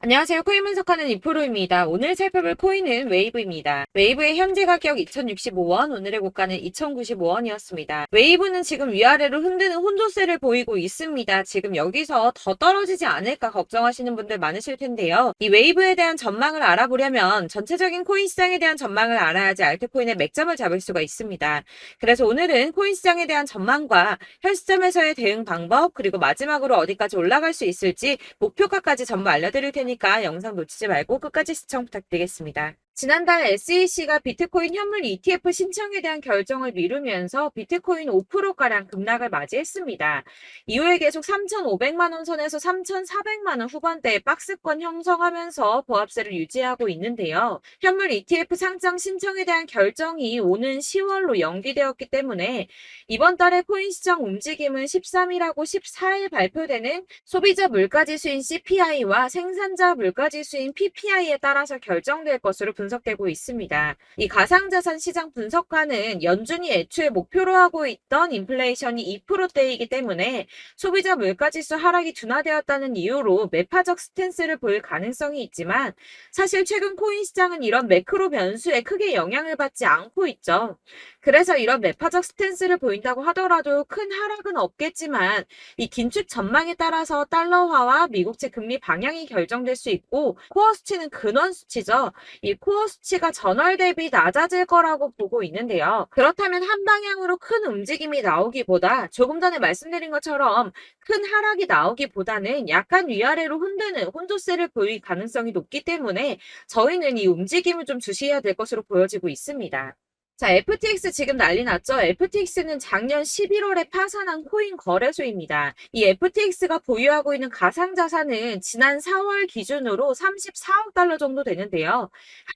안녕하세요. 코인 분석하는 이프로입니다. 오늘 살펴볼 코인은 웨이브입니다. 웨이브의 현재 가격 2065원, 오늘의 고가는 2095원이었습니다. 웨이브는 지금 위아래로 흔드는 혼조세를 보이고 있습니다. 지금 여기서 더 떨어지지 않을까 걱정하시는 분들 많으실 텐데요. 이 웨이브에 대한 전망을 알아보려면 전체적인 코인 시장에 대한 전망을 알아야지 알트코인의 맥점을 잡을 수가 있습니다. 그래서 오늘은 코인 시장에 대한 전망과 현 시점에서의 대응 방법, 그리고 마지막으로 어디까지 올라갈 수 있을지 목표가까지 전부 알려드릴 테니 영상 놓치지 말고 끝까지 시청 부탁드리겠습니다. 지난달 SEC가 비트코인 현물 ETF 신청에 대한 결정을 미루면서 비트코인 5%가량 급락을 맞이했습니다. 이후에 계속 3,500만 원 선에서 3,400만 원 후반대의 박스권 형성하면서 보합세를 유지하고 있는데요. 현물 ETF 상장 신청에 대한 결정이 오는 10월로 연기되었기 때문에 이번 달에 코인 시장 움직임은 13일하고 14일 발표되는 소비자 물가지수인 CPI와 생산자 물가지수인 PPI에 따라서 결정될 것으로 분석되고 있습니다. 이 가상자산 시장 분석가는 연준이 애초에 목표로 하고 있던 인플레이션이 2%대이기 때문에 소비자 물가지수 하락이 둔화되었다는 이유로 매파적 스탠스를 보일 가능성이 있지만 사실 최근 코인 시장은 이런 매크로 변수에 크게 영향을 받지 않고 있죠. 그래서 이런 매파적 스탠스를 보인다고 하더라도 큰 하락은 없겠지만 이 긴축 전망에 따라서 달러화와 미국채 금리 방향이 결정될 수 있고 코어 수치는 근원 수치죠. 이 코어 수치가 전월 대비 낮아질 거라고 보고 있는데요. 그렇다면 한 방향으로 큰 움직임이 나오기보다 조금 전에 말씀드린 것처럼 큰 하락이 나오기보다는 약간 위아래로 흔드는 혼조세를 보일 가능성이 높기 때문에 저희는 이 움직임을 좀 주시해야 될 것으로 보여지고 있습니다. 자, FTX 지금 난리 났죠? FTX는 작년 11월에 파산한 코인 거래소입니다. 이 FTX가 보유하고 있는 가상자산은 지난 4월 기준으로 34억 달러 정도 되는데요.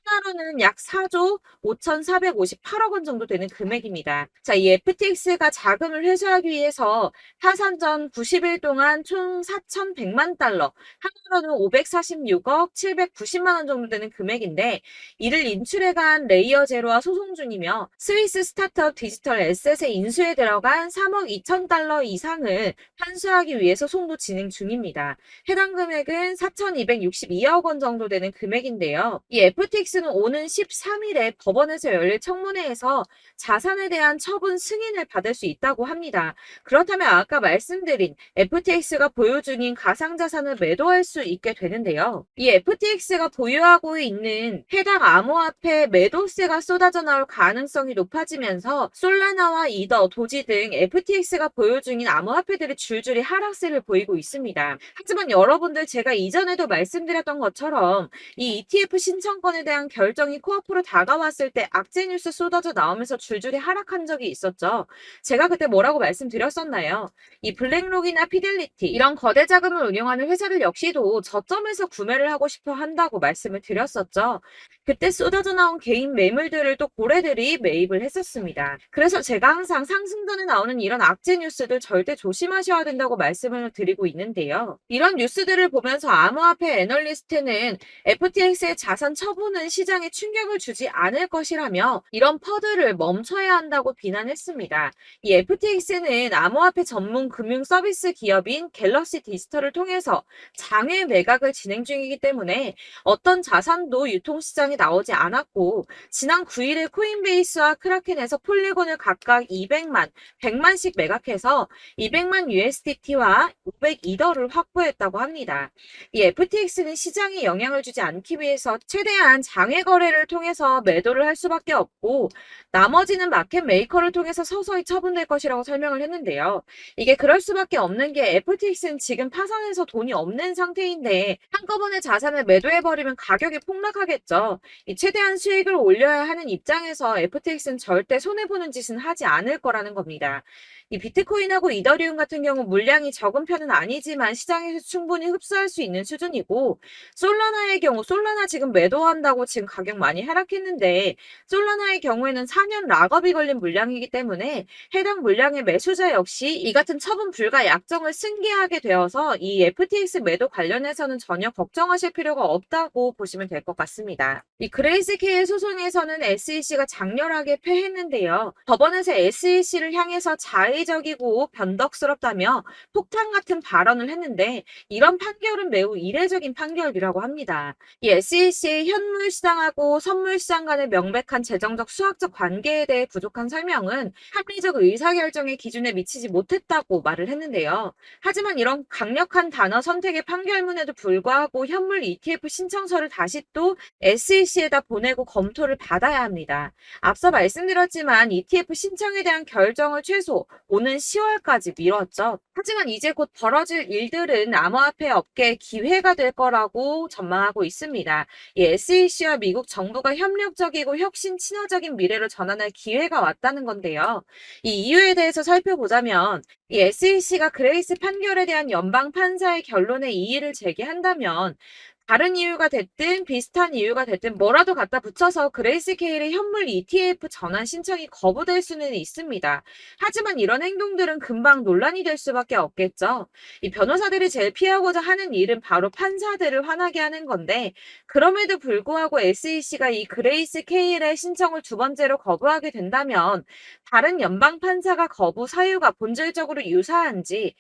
하나로는 약 4조 5,458억 원 정도 되는 금액입니다. 자, 이 FTX가 자금을 회수하기 위해서 파산 전 90일 동안 총 4,100만 달러, 하나로는 546억 790만 원 정도 되는 금액인데 이를 인출해간 레이어 제로와 소송 중이며 스위스 스타트업 디지털 에셋의 인수에 들어간 3억 2천 달러 이상을 환수하기 위해서 소송도 진행 중입니다. 해당 금액은 4,262억 원 정도 되는 금액인데요. 이 FTX는 오는 13일에 법원에서 열릴 청문회에서 자산에 대한 처분 승인을 받을 수 있다고 합니다. 그렇다면 아까 말씀드린 FTX가 보유 중인 가상자산을 매도할 수 있게 되는데요. 이 FTX가 보유하고 있는 해당 암호화폐 매도세가 쏟아져 나올 가능성이 높아지면서 솔라나와 이더, 도지 등 FTX가 보유 중인 암호화폐들이 줄줄이 하락세를 보이고 있습니다. 하지만 여러분들 제가 이전에도 말씀드렸던 것처럼 이 ETF 신청권에 대한 결정이 코앞으로 다가왔을 때 악재 뉴스 쏟아져 나오면서 줄줄이 하락한 적이 있었죠. 제가 그때 뭐라고 말씀드렸었나요? 이 블랙록이나 피델리티 이런 거대 자금을 운영하는 회사들 역시도 저점에서 구매를 하고 싶어 한다고 말씀을 드렸었죠. 그때 쏟아져 나온 개인 매물들을 또 고래들이 매입을 했었습니다. 그래서 제가 항상 상승전에 나오는 이런 악재 뉴스들 절대 조심하셔야 된다고 말씀을 드리고 있는데요. 이런 뉴스들을 보면서 암호화폐 애널리스트는 FTX의 자산 처분은 시장에 충격을 주지 않을 것이라며 이런 퍼드를 멈춰야 한다고 비난했습니다. 이 FTX는 암호화폐 전문 금융 서비스 기업인 갤럭시 디지털을 통해서 장외 매각을 진행 중이기 때문에 어떤 자산도 유통시장에 나오지 않았고 지난 9일에 코인베이스와 크라켄에서 폴리곤을 각각 200만, 100만씩 매각해서 200만 USDT와 500이더를 확보했다고 합니다. 이 FTX는 시장에 영향을 주지 않기 위해서 최대한 장외 거래를 통해서 매도를 할 수밖에 없고 나머지는 마켓 메이커를 통해서 서서히 처분될 것이라고 설명을 했는데요. 이게 그럴 수밖에 없는 게 FTX는 지금 파산해서 돈이 없는 상태인데 한꺼번에 자산을 매도해버리면 가격이 폭락하겠죠. 이 최대한 수익을 올려야 하는 입장에서 FTX는 절대 손해보는 짓은 하지 않을 거라는 겁니다. 이 비트코인하고 이더리움 같은 경우 물량이 적은 편은 아니지만 시장에서 충분히 흡수할 수 있는 수준이고 솔라나의 경우 솔라나 지금 매도한다고 지금 가격 많이 하락했는데 솔라나의 경우에는 4년 락업이 걸린 물량이기 때문에 해당 물량의 매수자 역시 이 같은 처분 불가 약정을 승계하게 되어서 이 FTX 매도 관련해서는 전혀 걱정하실 필요가 없다고 보시면 될 것 같습니다. 이 그레이스케일 소송에서는 SEC가 장렬하게 패했는데요. 법원에서 SEC를 향해서 자의 합리적이고 변덕스럽다며 폭탄 같은 발언을 했는데 이런 판결은 매우 이례적인 판결이라고 합니다. 이 SEC의 현물 시장하고 선물 시장 간의 명백한 재정적 수학적 관계에 대해 부족한 설명은 합리적 의사결정의 기준에 미치지 못했다고 말을 했는데요. 하지만 이런 강력한 단어 선택의 판결문에도 불구하고 현물 ETF 신청서를 다시 또 SEC에다 보내고 검토를 받아야 합니다. 앞서 말씀드렸지만 ETF 신청에 대한 결정을 최소 오는 10월까지 미뤘죠. 하지만 이제 곧 벌어질 일들은 암호화폐 업계의 기회가 될 거라고 전망하고 있습니다. 이 SEC와 미국 정부가 협력적이고 혁신 친화적인 미래로 전환할 기회가 왔다는 건데요. 이 이유에 대해서 살펴보자면 이 SEC가 그레이스 판결에 대한 연방 판사의 결론에 이의를 제기한다면 다른 이유가 됐든 비슷한 이유가 됐든 뭐라도 갖다 붙여서 그레이스 케일의 현물 ETF 전환 신청이 거부될 수는 있습니다. 하지만 이런 행동들은 금방 논란이 될 수밖에 없겠죠. 이 변호사들이 제일 피하고자 하는 일은 바로 판사들을 화나게 하는 건데 그럼에도 불구하고 SEC가 이 그레이스 케일의 신청을 두 번째로 거부하게 된다면 다른 연방 판사가 거부 사유가 본질적으로 유사한지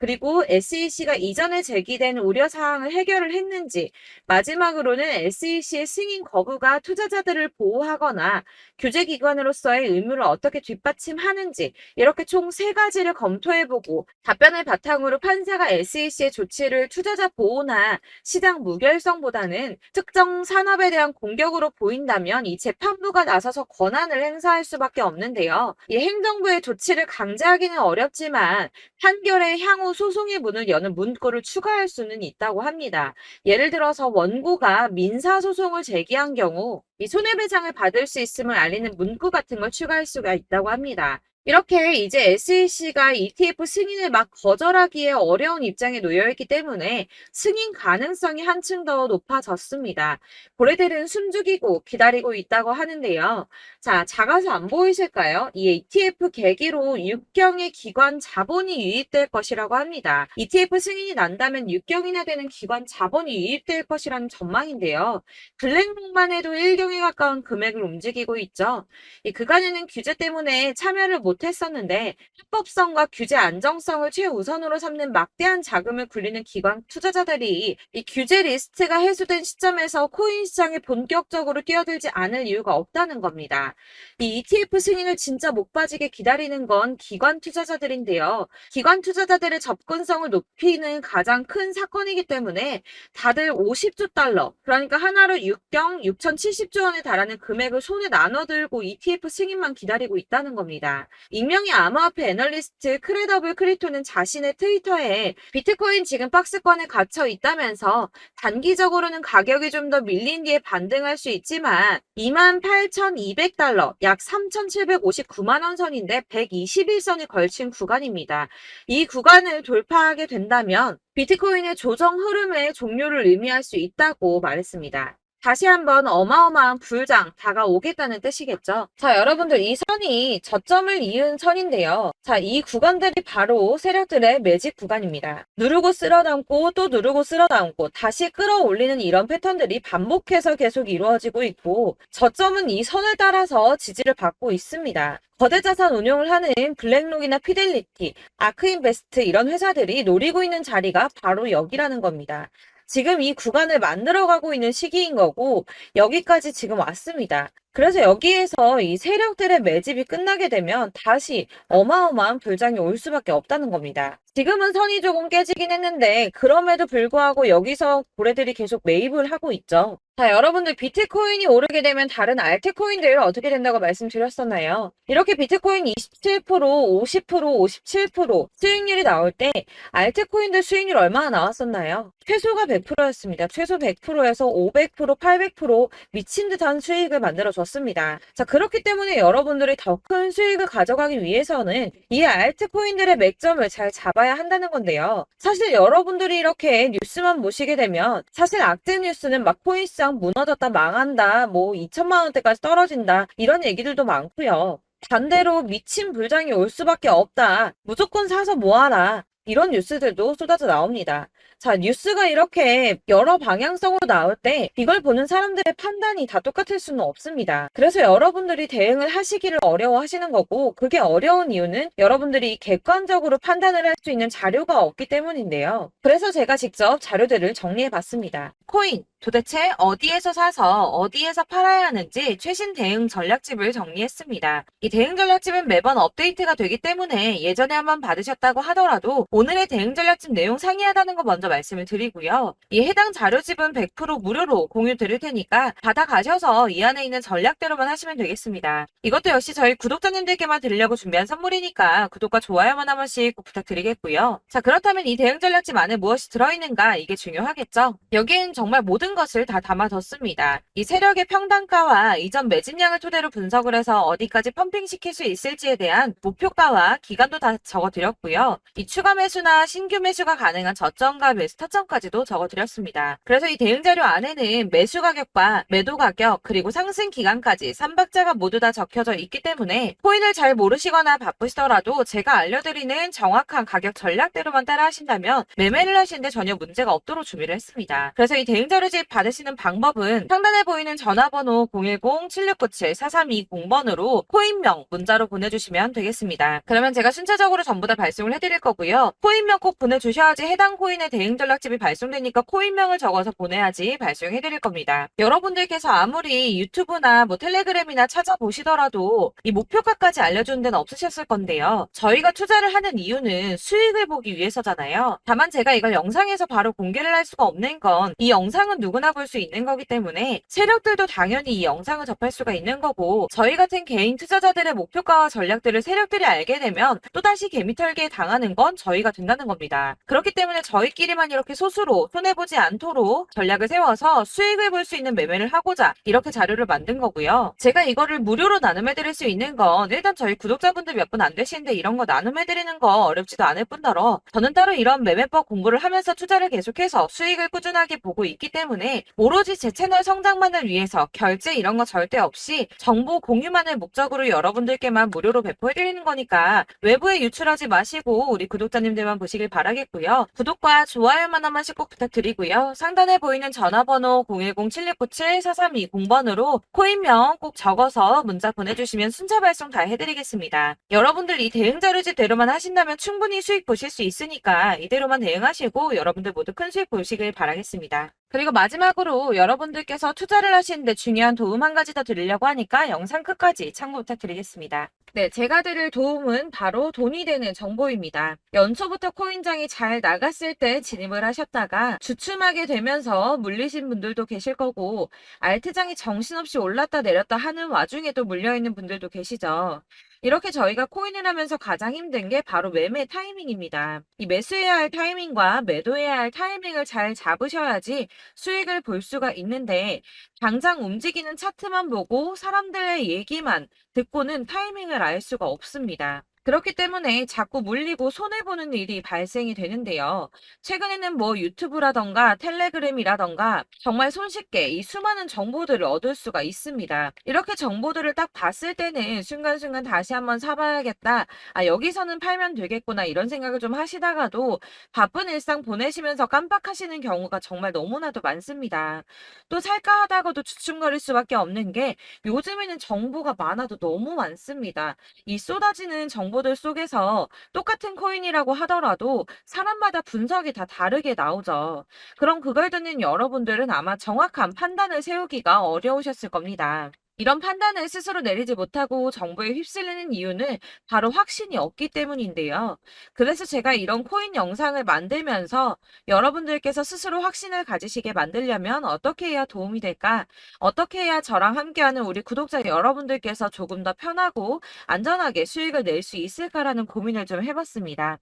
그리고 SEC가 이전에 제기된 우려사항을 해결을 했는지, 마지막으로는 SEC의 승인 거부가 투자자들을 보호하거나 규제기관으로서의 의무를 어떻게 뒷받침하는지, 이렇게 총 3가지를 검토해보고 답변을 바탕으로 판사가 SEC의 조치를 투자자 보호나 시장 무결성보다는 특정 산업에 대한 공격으로 보인다면 이 재판부가 나서서 권한을 행사할 수밖에 없는데요. 이 행정부의 조치를 강제하기는 어렵지만 판결의 향후 소송의 문을 여는 문구를 추가할 수는 있다고 합니다. 예를 들어서 원고가 민사소송을 제기한 경우 이 손해배상을 받을 수 있음을 알리는 문구 같은 걸 추가할 수가 있다고 합니다. 이렇게 이제 SEC가 ETF 승인을 막 거절하기에 어려운 입장에 놓여있기 때문에 승인 가능성이 한층 더 높아졌습니다. 고래들은 숨죽이고 기다리고 있다고 하는데요. 자, 작아서 안 보이실까요? 이 ETF 계기로 6경의 기관 자본이 유입될 것이라고 합니다. ETF 승인이 난다면 6경이나 되는 기관 자본이 유입될 것이라는 전망인데요. 블랙록만 해도 1경에 가까운 금액을 움직이고 있죠. 이 그간에는 규제 때문에 참여를 못했었는데 합법성과 규제 안정성을 최우선으로 삼는 막대한 자금을 굴리는 기관 투자자들이 이 규제 리스트가 해소된 시점에서 코인 시장에 본격적으로 뛰어들지 않을 이유가 없다는 겁니다. 이 ETF 승인을 진짜 목 빠지게 기다리는 건 기관 투자자들인데요. 기관 투자자들의 접근성을 높이는 가장 큰 사건이기 때문에 다들 50조 달러, 그러니까 하나로 6경 6,070조 원에 달하는 금액을 손에 나눠들고 ETF 승인만 기다리고 있다는 겁니다. 익명의 암호화폐 애널리스트 크레더블 크리토는 자신의 트위터에 비트코인 지금 박스권에 갇혀 있다면서 단기적으로는 가격이 좀 더 밀린 뒤에 반등할 수 있지만 28,200달러, 약 3,759만 원 선인데 121선이 걸친 구간입니다. 이 구간을 돌파하게 된다면 비트코인의 조정 흐름의 종료를 의미할 수 있다고 말했습니다. 다시 한번 어마어마한 불장 다가오겠다는 뜻이겠죠. 자, 여러분들 이 선이 저점을 이은 선인데요. 자, 이 구간들이 바로 세력들의 매직 구간입니다. 누르고 쓸어담고 또 누르고 쓸어담고 다시 끌어올리는 이런 패턴들이 반복해서 계속 이루어지고 있고 저점은 이 선을 따라서 지지를 받고 있습니다. 거대 자산 운용을 하는 블랙록이나 피델리티, 아크인베스트 이런 회사들이 노리고 있는 자리가 바로 여기라는 겁니다. 지금 이 구간을 만들어가고 있는 시기인 거고 여기까지 지금 왔습니다. 그래서 여기에서 이 세력들의 매집이 끝나게 되면 다시 어마어마한 불장이 올 수밖에 없다는 겁니다. 지금은 선이 조금 깨지긴 했는데 그럼에도 불구하고 여기서 고래들이 계속 매입을 하고 있죠. 자, 여러분들 비트코인이 오르게 되면 다른 알트코인들 어떻게 된다고 말씀드렸었나요? 이렇게 비트코인 27%, 50%, 57% 수익률이 나올 때 알트코인들 수익률 얼마나 나왔었나요? 최소가 100%였습니다. 최소 100%에서 500%, 800% 미친 듯한 수익을 만들어줬습니다. 자, 그렇기 때문에 여러분들이 더 큰 수익을 가져가기 위해서는 이 알트코인들의 맥점을 잘 잡아야 한다는 건데요. 사실 여러분들이 이렇게 뉴스만 보시게 되면 사실 악재 뉴스는 막 코인 시장 무너졌다, 망한다, 뭐 2천만 원대까지 떨어진다 이런 얘기들도 많고요. 반대로 미친 불장이 올 수밖에 없다. 무조건 사서 모아라. 이런 뉴스들도 쏟아져 나옵니다. 자, 뉴스가 이렇게 여러 방향성으로 나올 때 이걸 보는 사람들의 판단이 다 똑같을 수는 없습니다. 그래서 여러분들이 대응을 하시기를 어려워하시는 거고, 그게 어려운 이유는 여러분들이 객관적으로 판단을 할 수 있는 자료가 없기 때문인데요. 그래서 제가 직접 자료들을 정리해 봤습니다. 코인, 도대체 어디에서 사서 어디에서 팔아야 하는지 최신 대응 전략집을 정리했습니다. 이 대응 전략집은 매번 업데이트가 되기 때문에 예전에 한번 받으셨다고 하더라도 오늘의 대응 전략집 내용 상이하다는 거 먼저 말씀을 드리고요. 이 해당 자료집은 100% 무료로 공유 드릴 테니까 받아가셔서 이 안에 있는 전략대로만 하시면 되겠습니다. 이것도 역시 저희 구독자님들께만 드리려고 준비한 선물이니까 구독과 좋아요만 한 번씩 꼭 부탁드리겠고요. 자, 그렇다면 이 대응 전략집 안에 무엇이 들어있는가, 이게 중요하겠죠? 여기엔 정말 모든 것을 다 담아뒀습니다. 이 세력의 평단가와 이전 매집량을 토대로 분석을 해서 어디까지 펌핑시킬 수 있을지에 대한 목표가와 기간도 다 적어드렸고요. 이 추가 매수나 신규 매수가 가능한 저점과 매수 타점까지도 적어드렸습니다. 그래서 이 대응 자료 안에는 매수 가격과 매도 가격, 그리고 상승 기간까지 3박자가 모두 다 적혀져 있기 때문에 코인을 잘 모르시거나 바쁘시더라도 제가 알려드리는 정확한 가격 전략대로만 따라 하신다면 매매를 하시는데 전혀 문제가 없도록 준비를 했습니다. 그래서 이 대응 자료집 받으시는 방법은 상단에 보이는 전화번호 010-7697-4320번으로 코인명 문자로 보내주시면 되겠습니다. 그러면 제가 순차적으로 전부 다 발송을 해드릴 거고요. 코인명 꼭 보내주셔야지 해당 코인의 대응 전략집이 발송되니까 코인명을 적어서 보내야지 발송해드릴 겁니다. 여러분들께서 아무리 유튜브나 텔레그램이나 찾아보시더라도 이 목표가까지 알려주는 데는 없으셨을 건데요. 저희가 투자를 하는 이유는 수익을 보기 위해서잖아요. 다만 제가 이걸 영상에서 바로 공개를 할 수가 없는 건 이 영상은 누구나 볼 수 있는 거기 때문에 세력들도 당연히 이 영상을 접할 수가 있는 거고, 저희 같은 개인 투자자들의 목표가와 전략들을 세력들이 알게 되면 또다시 개미털기에 당하는 건 저희가 된다는 겁니다. 그렇기 때문에 저희끼리만 이렇게 소수로 손해보지 않도록 전략을 세워서 수익을 볼 수 있는 매매를 하고자 이렇게 자료를 만든 거고요. 제가 이거를 무료로 나눔해드릴 수 있는 건 일단 저희 구독자분들 몇 분 안 되시는데 이런 거 나눔해드리는 거 어렵지도 않을 뿐더러 저는 따로 이런 매매법 공부를 하면서 투자를 계속해서 수익을 꾸준하게 보고 있기 때문에 오로지 제 채널 성장만을 위해서 결제 이런 거 절대 없이 정보 공유만을 목적으로 여러분들께만 무료로 배포해드리는 거니까 외부에 유출하지 마시고 우리 구독자님들만 보시길 바라겠고요. 구독과 좋아요만 한 번씩 꼭 부탁드리고요. 상단에 보이는 전화번호 010-7697-4320번으로 코인명 꼭 적어서 문자 보내주시면 순차 발송 다 해드리겠습니다. 여러분들 이 대응 자료집대로만 하신다면 충분히 수익 보실 수 있으니까 이대로만 대응하시고 여러분들 모두 큰 수익 보시길 바라겠습니다. 그리고 마지막으로 여러분들께서 투자를 하시는데 중요한 도움 한 가지 더 드리려고 하니까 영상 끝까지 참고 부탁드리겠습니다. 네, 제가 드릴 도움은 바로 돈이 되는 정보입니다. 연초부터 코인장이 잘 나갔을 때 진입을 하셨다가 주춤하게 되면서 물리신 분들도 계실 거고, 알트장이 정신없이 올랐다 내렸다 하는 와중에도 물려있는 분들도 계시죠. 이렇게 저희가 코인을 하면서 가장 힘든 게 바로 매매 타이밍입니다. 이 매수해야 할 타이밍과 매도해야 할 타이밍을 잘 잡으셔야지 수익을 볼 수가 있는데, 당장 움직이는 차트만 보고 사람들의 얘기만 듣고는 타이밍을 알 수가 없습니다. 그렇기 때문에 자꾸 물리고 손해보는 일이 발생이 되는데요. 최근에는 유튜브라던가 텔레그램이라던가 정말 손쉽게 이 수많은 정보들을 얻을 수가 있습니다. 이렇게 정보들을 딱 봤을 때는 순간순간 다시 한번 사봐야겠다. 아, 여기서는 팔면 되겠구나. 이런 생각을 좀 하시다가도 바쁜 일상 보내시면서 깜빡하시는 경우가 정말 너무나도 많습니다. 또 살까 하다가도 주춤거릴 수밖에 없는 게 요즘에는 정보가 많아도 너무 많습니다. 이 쏟아지는 정보들 속에서 똑같은 코인이라고 하더라도 사람마다 분석이 다 다르게 나오죠. 그럼 그걸 듣는 여러분들은 아마 정확한 판단을 세우기가 어려우셨을 겁니다. 이런 판단을 스스로 내리지 못하고 정보에 휩쓸리는 이유는 바로 확신이 없기 때문인데요. 그래서 제가 이런 코인 영상을 만들면서 여러분들께서 스스로 확신을 가지시게 만들려면 어떻게 해야 도움이 될까? 어떻게 해야 저랑 함께하는 우리 구독자 여러분들께서 조금 더 편하고 안전하게 수익을 낼 수 있을까라는 고민을 좀 해봤습니다.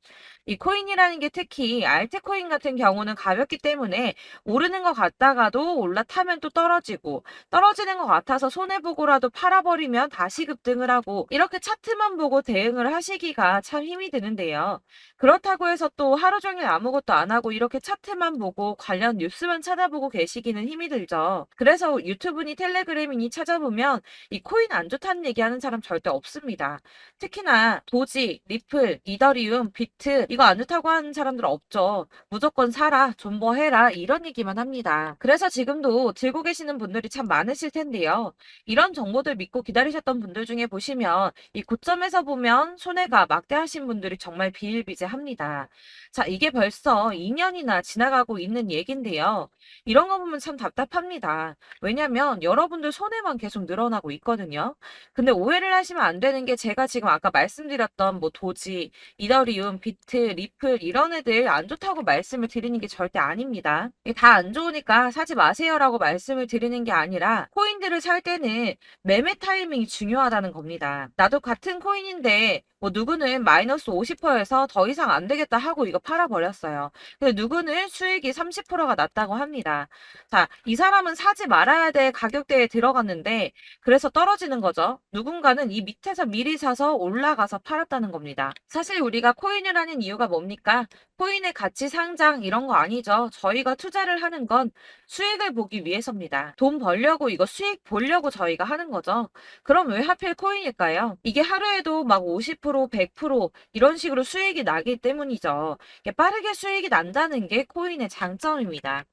이 코인이라는 게 특히 알트코인 같은 경우는 가볍기 때문에 오르는 것 같다가도 올라타면 또 떨어지고 떨어지는 것 같아서 손해보고 보고라도 팔아버리면 다시 급등을 하고 이렇게 차트만 보고 대응을 하시기가 참 힘이 드는데요. 그렇다고 해서 또 하루 종일 아무것도 안 하고 이렇게 차트만 보고 관련 뉴스만 찾아보고 계시기는 힘이 들죠. 그래서 유튜브니 텔레그램이니 찾아보면 이 코인 안 좋다는 얘기하는 사람 절대 없습니다. 특히나 도지, 리플, 이더리움, 비트 이거 안 좋다고 하는 사람들 없죠. 무조건 사라, 존버해라 이런 얘기만 합니다. 그래서 지금도 들고 계시는 분들이 참 많으실 텐데요. 이런 정보들 믿고 기다리셨던 분들 중에 보시면 이 고점에서 보면 손해가 막대하신 분들이 정말 비일비재합니다. 자, 이게 벌써 2년이나 지나가고 있는 얘긴데요. 이런 거 보면 참 답답합니다. 왜냐면 여러분들 손해만 계속 늘어나고 있거든요. 근데 오해를 하시면 안 되는 게 제가 지금 아까 말씀드렸던 뭐 도지, 이더리움, 비트, 리플 이런 애들 안 좋다고 말씀을 드리는 게 절대 아닙니다. 다 안 좋으니까 사지 마세요라고 말씀을 드리는 게 아니라 코인들을 살 때는 매매 타이밍이 중요하다는 겁니다. 나도 같은 코인인데 뭐 누구는 마이너스 50%에서 더 이상 안 되겠다 하고 이거 팔아버렸어요. 근데 누구는 수익이 30%가 났다고 합니다. 자, 이 사람은 사지 말아야 될 가격대에 들어갔는데 그래서 떨어지는 거죠. 누군가는 이 밑에서 미리 사서 올라가서 팔았다는 겁니다. 사실 우리가 코인을 하는 이유가 뭡니까? 코인의 가치 상장 이런 거 아니죠. 저희가 투자를 하는 건 수익을 보기 위해서입니다. 돈 벌려고 이거 수익 보려고 저희가 하는 거죠. 그럼 왜 하필 코인일까요? 이게 하루에도 막 50%, 100% 이런 식으로 수익이 나기 때문이죠. 이게 빠르게 수익이 난다는 게 코인의 장점입니다.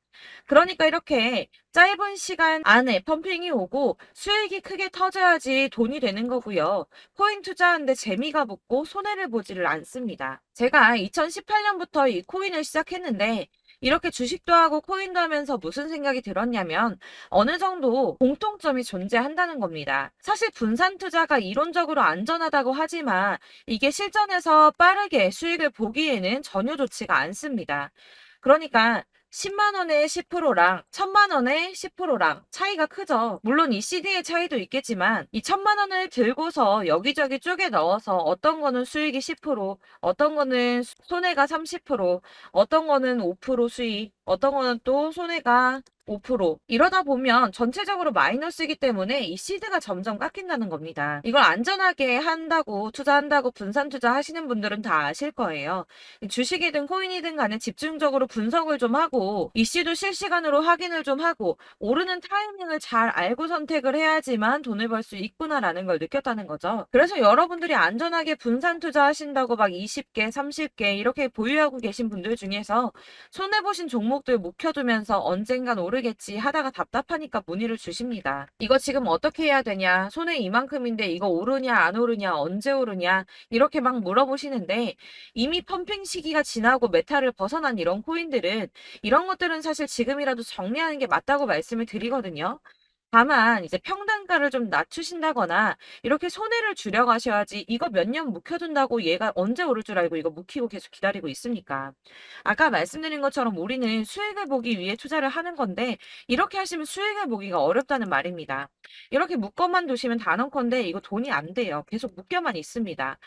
그러니까 이렇게 짧은 시간 안에 펌핑이 오고 수익이 크게 터져야지 돈이 되는 거고요. 코인 투자하는데 재미가 붙고 손해를 보지를 않습니다. 제가 2018년부터 이 코인을 시작했는데 이렇게 주식도 하고 코인도 하면서 무슨 생각이 들었냐면 어느 정도 공통점이 존재한다는 겁니다. 사실 분산 투자가 이론적으로 안전하다고 하지만 이게 실전에서 빠르게 수익을 보기에는 전혀 좋지가 않습니다. 그러니까 10만 원에 10%랑 1000만 원에 10%랑 차이가 크죠. 물론 이 CD의 차이도 있겠지만 이 1000만 원을 들고서 여기저기 쪼개 넣어서 어떤 거는 수익이 10%, 어떤 거는 손해가 30%, 어떤 거는 5% 수익, 어떤 거는 또 손해가 5% 이러다 보면 전체적으로 마이너스이기 때문에 이 시드가 점점 깎인다는 겁니다. 이걸 안전하게 한다고 투자한다고 분산 투자하시는 분들은 다 아실 거예요. 주식이든 코인이든 간에 집중적으로 분석을 좀 하고 이슈도 실시간으로 확인을 좀 하고 오르는 타이밍을 잘 알고 선택을 해야지만 돈을 벌 수 있구나라는 걸 느꼈다는 거죠. 그래서 여러분들이 안전하게 분산 투자하신다고 막 20개, 30개 이렇게 보유하고 계신 분들 중에서 손해보신 종목들 묵혀두면서 언젠간 오르겠지 하다가 답답하니까 문의를 주십니다. 이거 지금 어떻게 해야 되냐? 손해 이만큼인데 이거 오르냐 안 오르냐 언제 오르냐 이렇게 막 물어보시는데 이미 펌핑 시기가 지나고 메타를 벗어난 이런 코인들은 이런 것들은 사실 지금이라도 정리하는 게 맞다고 말씀을 드리거든요. 다만 이제 평단가를 좀 낮추신다거나 이렇게 손해를 줄여가셔야지 이거 몇 년 묵혀둔다고 얘가 언제 오를 줄 알고 이거 묵히고 계속 기다리고 있습니까? 아까 말씀드린 것처럼 우리는 수익을 보기 위해 투자를 하는 건데 이렇게 하시면 수익을 보기가 어렵다는 말입니다. 이렇게 묶어만 두시면 단언컨대 이거 돈이 안 돼요. 계속 묶여만 있습니다.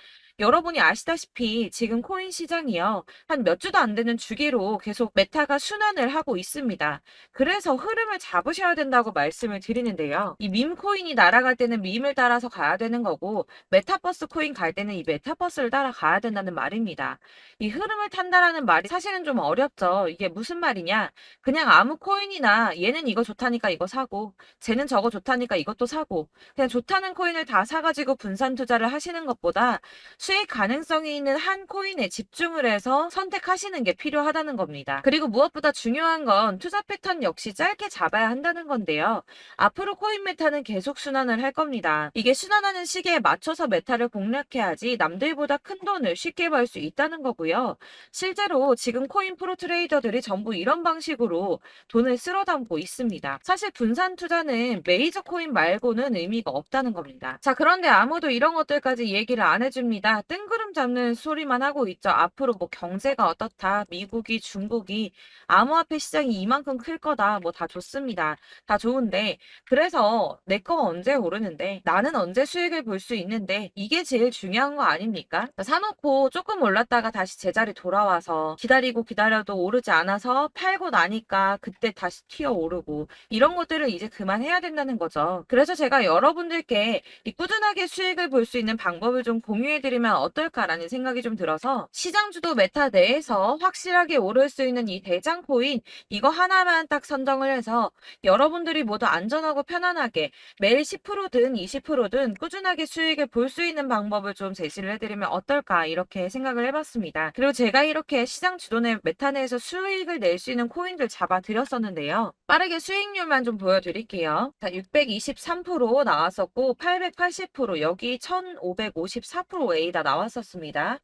여러분이 아시다시피 지금 코인 시장이요. 한 몇 주도 안 되는 주기로 계속 메타가 순환을 하고 있습니다. 그래서 흐름을 잡으셔야 된다고 말씀을 드리는데요. 이 밈 코인이 날아갈 때는 밈을 따라서 가야 되는 거고 메타버스 코인 갈 때는 이 메타버스를 따라가야 된다는 말입니다. 이 흐름을 탄다라는 말이 사실은 좀 어렵죠. 이게 무슨 말이냐? 그냥 아무 코인이나 얘는 이거 좋다니까 이거 사고 쟤는 저거 좋다니까 이것도 사고 그냥 좋다는 코인을 다 사가지고 분산 투자를 하시는 것보다 수익 가능성이 있는 한 코인에 집중을 해서 선택하시는 게 필요하다는 겁니다. 그리고 무엇보다 중요한 건 투자 패턴 역시 짧게 잡아야 한다는 건데요. 앞으로 코인 메타는 계속 순환을 할 겁니다. 이게 순환하는 시기에 맞춰서 메타를 공략해야지 남들보다 큰 돈을 쉽게 벌 수 있다는 거고요. 실제로 지금 코인 프로 트레이더들이 전부 이런 방식으로 돈을 쓸어 담고 있습니다. 사실 분산 투자는 메이저 코인 말고는 의미가 없다는 겁니다. 자, 그런데 아무도 이런 것들까지 얘기를 안 해줍니다. 아니라 뜬구름 잡는 소리만 하고 있죠. 앞으로 뭐 경제가 어떻다, 미국이, 중국이, 암호화폐 시장이 이만큼 클 거다, 뭐 다 좋습니다. 다 좋은데, 그래서 내 거가 언제 오르는데, 나는 언제 수익을 볼 수 있는데, 이게 제일 중요한 거 아닙니까? 사놓고 조금 올랐다가 다시 제자리 돌아와서 기다리고 기다려도 오르지 않아서 팔고 나니까 그때 다시 튀어 오르고, 이런 것들을 이제 그만해야 된다는 거죠. 그래서 제가 여러분들께 이 꾸준하게 수익을 볼 수 있는 방법을 좀 공유해드리면 어떨까라는 생각이 좀 들어서 시장주도 메타 내에서 확실하게 오를 수 있는 이 대장 코인 이거 하나만 딱 선정을 해서 여러분들이 모두 안전하고 편안하게 매일 10%든 20%든 꾸준하게 수익을 볼 수 있는 방법을 좀 제시를 해드리면 어떨까 이렇게 생각을 해봤습니다. 그리고 제가 이렇게 시장 주도내 메타 내에서 수익을 낼 수 있는 코인들 잡아드렸었는데요. 빠르게 수익률만 좀 보여드릴게요. 자, 623% 나왔었고 880% 여기 1554%A다 나왔었습니다.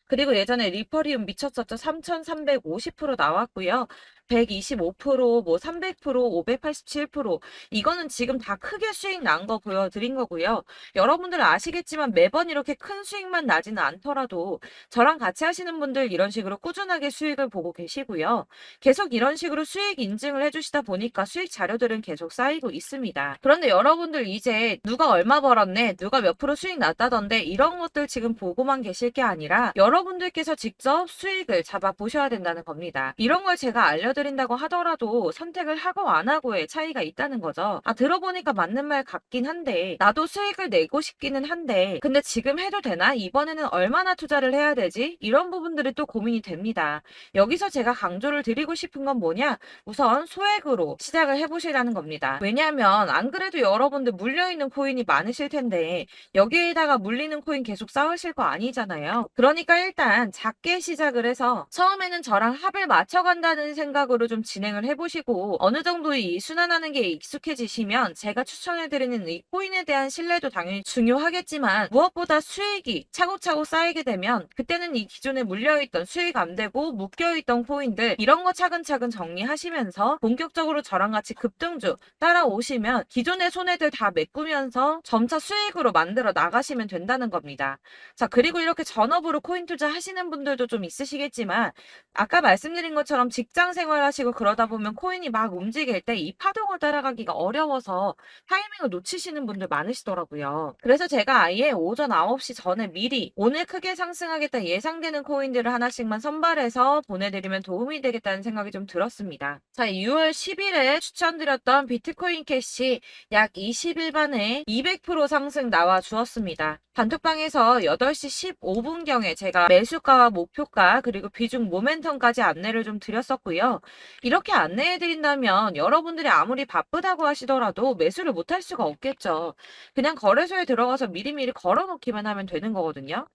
그리고 예전에 리퍼리움 미쳤었죠. 3350% 나왔고요. 125%, 뭐 300%, 587% 이거는 지금 다 크게 수익 난 거 보여드린 거고요. 여러분들은 아시겠지만 매번 이렇게 큰 수익만 나지는 않더라도 저랑 같이 하시는 분들 이런 식으로 꾸준하게 수익을 보고 계시고요. 계속 이런 식으로 수익 인증을 해주시다 보니까 수익 자료들은 계속 쌓이고 있습니다. 그런데 여러분들 이제 누가 얼마 벌었네, 누가 몇 프로 수익 났다던데 이런 것들 지금 보고만 계실 게 아니라 여러분들께서 직접 수익을 잡아 보셔야 된다는 겁니다. 이런 걸 제가 알려드린다고 하더라도 선택을 하고 안 하고의 차이가 있다는 거죠. 아, 들어보니까 맞는 말 같긴 한데 나도 수익을 내고 싶기는 한데 근데 지금 해도 되나? 이번에는 얼마나 투자를 해야 되지? 이런 부분들이 또 고민이 됩니다. 여기서 제가 강조를 드리고 싶은 건 뭐냐? 우선 소액으로 시작을 해보시라는 겁니다. 왜냐하면 안 그래도 여러분들 물려있는 코인이 많으실 텐데 여기에다가 물리는 코인 계속 쌓으실 거 아니잖아요. 그러니까 일단 작게 시작을 해서 처음에는 저랑 합을 맞춰간다는 생각으로 좀 진행을 해보시고 어느 정도 이 순환하는 게 익숙해지시면 제가 추천해드리는 이 코인에 대한 신뢰도 당연히 중요하겠지만 무엇보다 수익이 차곡차곡 쌓이게 되면 그때는 이 기존에 물려있던 수익 안 되고 묶여있던 코인들 이런 거 차근차근 정리하시면서 본격적으로 저랑 같이 급등주 따라오시면 기존의 손해들 다 메꾸면서 점차 수익으로 만들어 나가시면 된다는 겁니다. 자, 그리고 이렇게 전업으로 코인 투자 하시는 분들도 좀 있으시겠지만 아까 말씀드린 것처럼 직장 생활하시고 그러다 보면 코인이 막 움직일 때 이 파동을 따라가기가 어려워서 타이밍을 놓치시는 분들 많으시더라고요. 그래서 제가 아예 오전 9시 전에 미리 오늘 크게 상승하겠다 예상되는 코인들을 하나씩만 선발해서 보내드리면 도움이 되겠다는 생각이 좀 들었습니다. 자, 6월 10일에 추천드렸던 비트코인 캐시 약 20일 만에 200% 상승 나와 주었습니다. 단톡방에서 8시 15분경에 제가 매수가와 목표가 그리고 비중 모멘텀까지 안내를 좀 드렸었고요. 이렇게 안내해드린다면 여러분들이 아무리 바쁘다고 하시더라도 매수를 못할 수가 없겠죠. 그냥 거래소에 들어가서 미리미리 걸어놓기만 하면 되는 거거든요.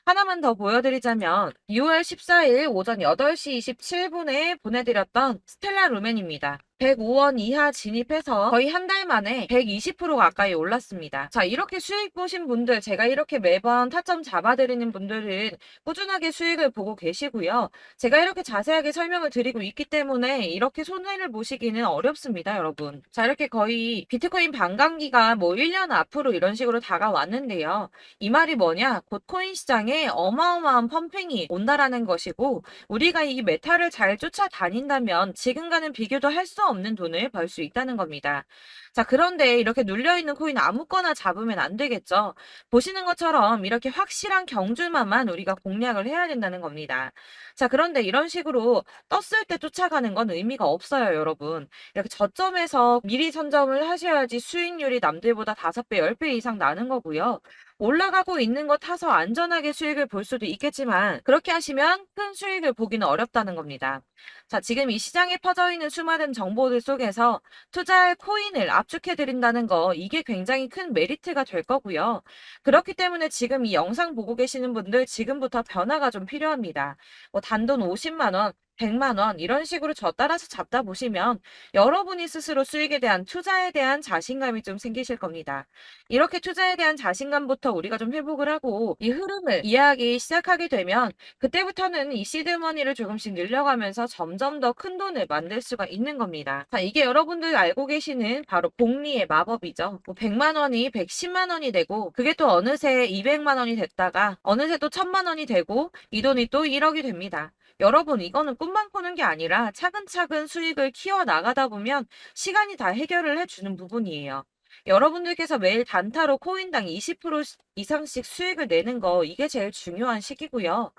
하나만 더 보여드리자면 6월 14일 오전 8시 27분에 보내드렸던 스텔라 루멘입니다. 105원 이하 진입해서 거의 한 달 만에 120% 가까이 올랐습니다. 자, 이렇게 수익 보신 분들, 제가 이렇게 매번 타점 잡아드리는 분들은 꾸준하게 수익을 보고 계시고요. 제가 이렇게 자세하게 설명을 드리고 있기 때문에 이렇게 손해를 보시기는 어렵습니다, 여러분. 자, 이렇게 거의 비트코인 반감기가 뭐 1년 앞으로 이런 식으로 다가왔는데요. 이 말이 뭐냐? 곧 코인 시장에 어마어마한 펌핑이 온다라는 것이고 우리가 이 메타를 잘 쫓아다닌다면 지금과는 비교도 할 수 없는 돈을 벌 수 있다는 겁니다. 자, 그런데 이렇게 눌려있는 코인 아무거나 잡으면 안 되겠죠. 보시는 것처럼 이렇게 확실한 경주만만 우리가 공략을 해야 된다는 겁니다. 자, 그런데 이런 식으로 떴을 때 쫓아가는 건 의미가 없어요, 여러분. 이렇게 저점에서 미리 선점을 하셔야지 수익률이 남들보다 5배, 10배 이상 나는 거고요. 올라가고 있는 거 타서 안전하게 수익을 볼 수도 있겠지만 그렇게 하시면 큰 수익을 보기는 어렵다는 겁니다. 자, 지금 이 시장에 퍼져 있는 수많은 정보들 속에서 투자할 코인을 압축해드린다는 거 이게 굉장히 큰 메리트가 될 거고요. 그렇기 때문에 지금 이 영상 보고 계시는 분들 지금부터 변화가 좀 필요합니다. 뭐 단돈 50만 원, 100만 원 이런 식으로 저 따라서 잡다 보시면 여러분이 스스로 수익에 대한 투자에 대한 자신감이 좀 생기실 겁니다. 이렇게 투자에 대한 자신감부터 우리가 좀 회복을 하고 이 흐름을 이해하기 시작하게 되면 그때부터는 이 시드머니를 조금씩 늘려가면서 점점 더 큰 돈을 만들 수가 있는 겁니다. 자, 이게 여러분들 알고 계시는 바로 복리의 마법이죠. 뭐 100만 원이 110만 원이 되고 그게 또 어느새 200만 원이 됐다가 어느새 또 1000만 원이 되고 이 돈이 또 1억이 됩니다. 여러분, 이거는 꿈만 꾸는 게 아니라 차근차근 수익을 키워 나가다 보면 시간이 다 해결을 해주는 부분이에요. 여러분들께서 매일 단타로 코인당 20% 이상씩 수익을 내는 거, 이게 제일 중요한 시기고요.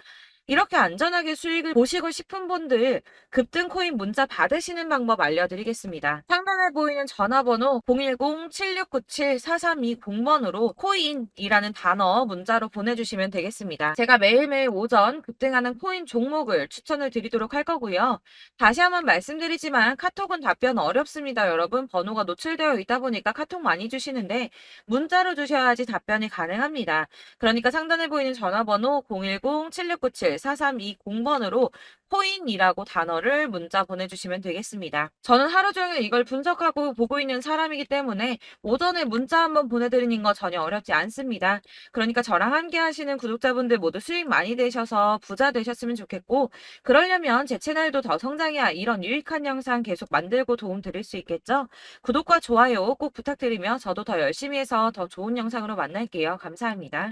이렇게 안전하게 수익을 보시고 싶은 분들 급등 코인 문자 받으시는 방법 알려드리겠습니다. 상단에 보이는 전화번호 010-7697-4320번으로 코인이라는 단어 문자로 보내주시면 되겠습니다. 제가 매일매일 오전 급등하는 코인 종목을 추천을 드리도록 할 거고요. 다시 한번 말씀드리지만 카톡은 답변 어렵습니다. 여러분, 번호가 노출되어 있다 보니까 카톡 많이 주시는데 문자로 주셔야지 답변이 가능합니다. 그러니까 상단에 보이는 전화번호 010-7697-4320번으로 코인이라고 단어를 문자 보내주시면 되겠습니다. 저는 하루 종일 이걸 분석하고 보고 있는 사람이기 때문에 오전에 문자 한번 보내드리는 거 전혀 어렵지 않습니다. 그러니까 저랑 함께 하시는 구독자분들 모두 수익 많이 되셔서 부자 되셨으면 좋겠고, 그러려면 제 채널도 더 성장해야 이런 유익한 영상 계속 만들고 도움 드릴 수 있겠죠? 구독과 좋아요 꼭 부탁드리며 저도 더 열심히 해서 더 좋은 영상으로 만날게요. 감사합니다.